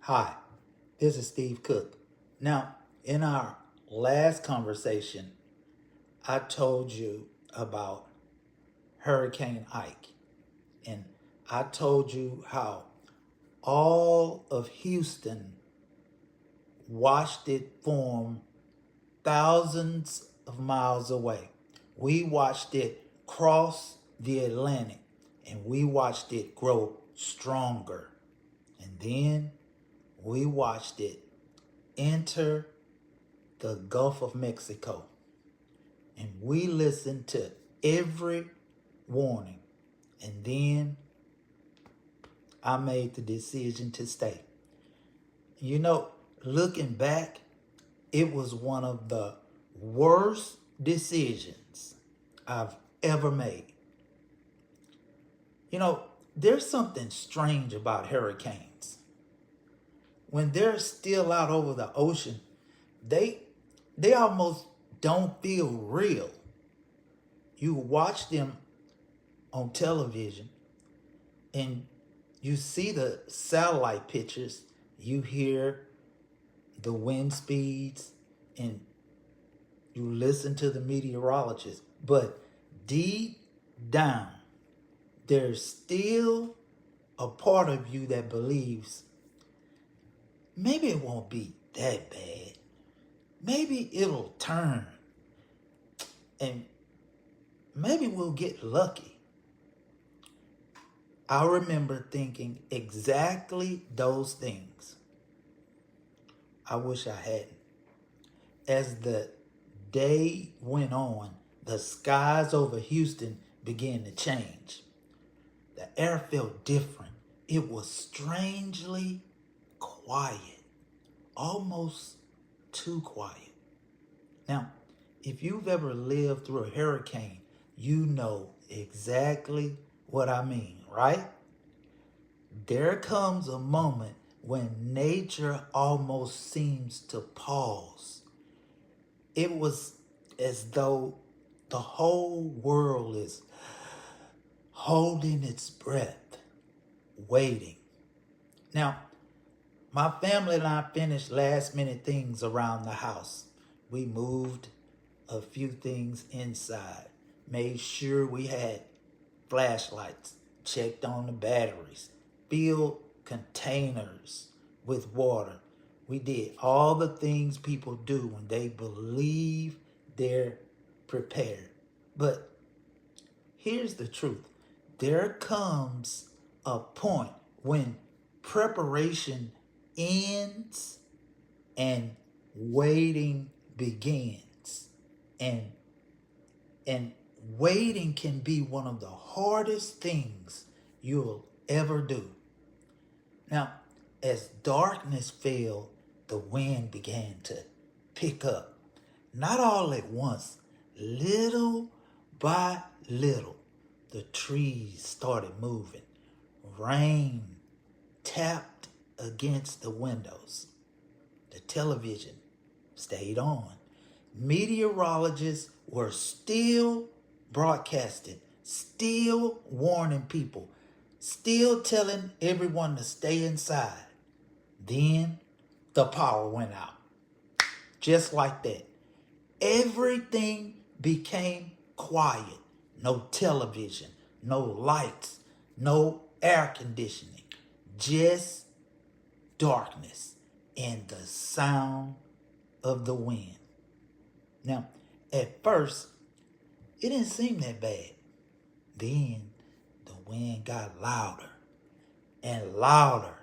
Hi, this is Steve Cook. Now, in our last conversation, I told you about Hurricane Ike, and I told you how all of Houston watched it form thousands of miles away. We watched it cross the Atlantic, and we watched it grow stronger. And then we watched it enter the Gulf of Mexico. And we listened to every warning. And then I made the decision to stay. You know, looking back, it was one of the worst decisions I've ever made. You know, there's something strange about hurricanes. When they're still out over the ocean, they almost don't feel real. You watch them on television and you see the satellite pictures, you hear the wind speeds, and you listen to the meteorologists. But deep down, there's still a part of you that believes maybe it won't be that bad. Maybe it'll turn. And maybe we'll get lucky. I remember thinking exactly those things. I wish I hadn't. As the day went on, the skies over Houston began to change. The air felt different. It was strangely quiet, almost too quiet. Now, if you've ever lived through a hurricane, you know exactly what I mean, right? There comes a moment when nature almost seems to pause. It was as though the whole world is holding its breath, waiting. Now, my family and I finished last minute things around the house. We moved a few things inside, made sure we had flashlights, checked on the batteries, filled containers with water. We did all the things people do when they believe they're prepared. But here's the truth. There comes a point when preparation ends and waiting begins. And waiting can be one of the hardest things you'll ever do. Now, as darkness fell, the wind began to pick up. Not all at once, little by little, the trees started moving. Rain tapped against the windows. The television stayed on. Meteorologists were still broadcasting, still warning people, still telling everyone to stay inside. Then the power went out. Just like that. Everything became quiet. No television, no lights, no air conditioning. Just darkness and the sound of the wind. Now, at first, it didn't seem that bad. Then the wind got louder and louder.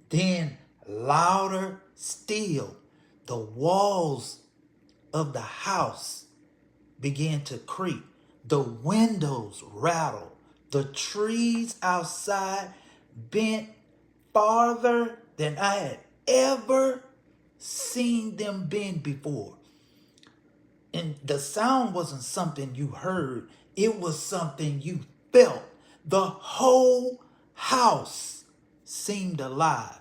Then louder still. The walls of the house began to creak. The windows rattled. The trees outside bent farther than I had ever seen them bend before. And the sound wasn't something you heard. It was something you felt. The whole house seemed alive.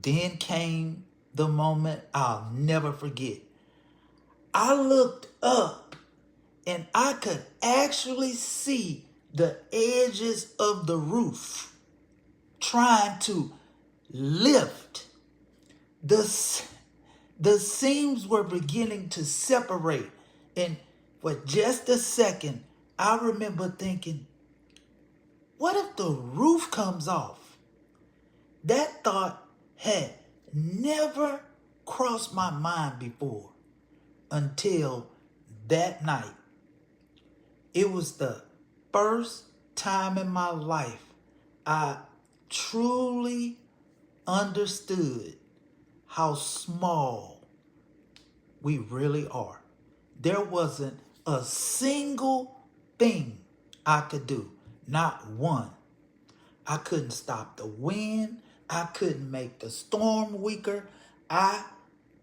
Then came the moment I'll never forget. I looked up and I could actually see the edges of the roof trying to lift The, the seams were beginning to separate. And for just a second, I remember thinking, what if the roof comes off? That thought had never crossed my mind before until that night. It was the first time in my life I truly understood how small we really are. There wasn't a single thing I could do, not one. I couldn't stop the wind. I couldn't make the storm weaker. I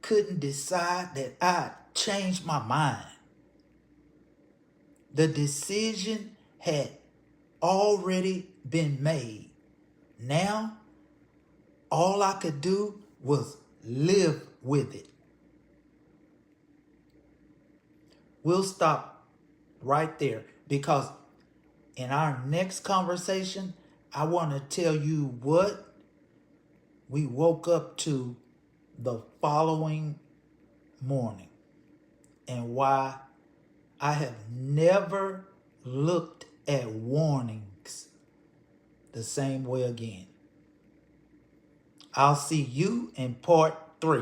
couldn't decide that I changed my mind. The decision had already been made. Now, all I could do was live with it. We'll stop right there because in our next conversation, I want to tell you what we woke up to the following morning and why I have never looked at warnings the same way again. I'll see you in part 3.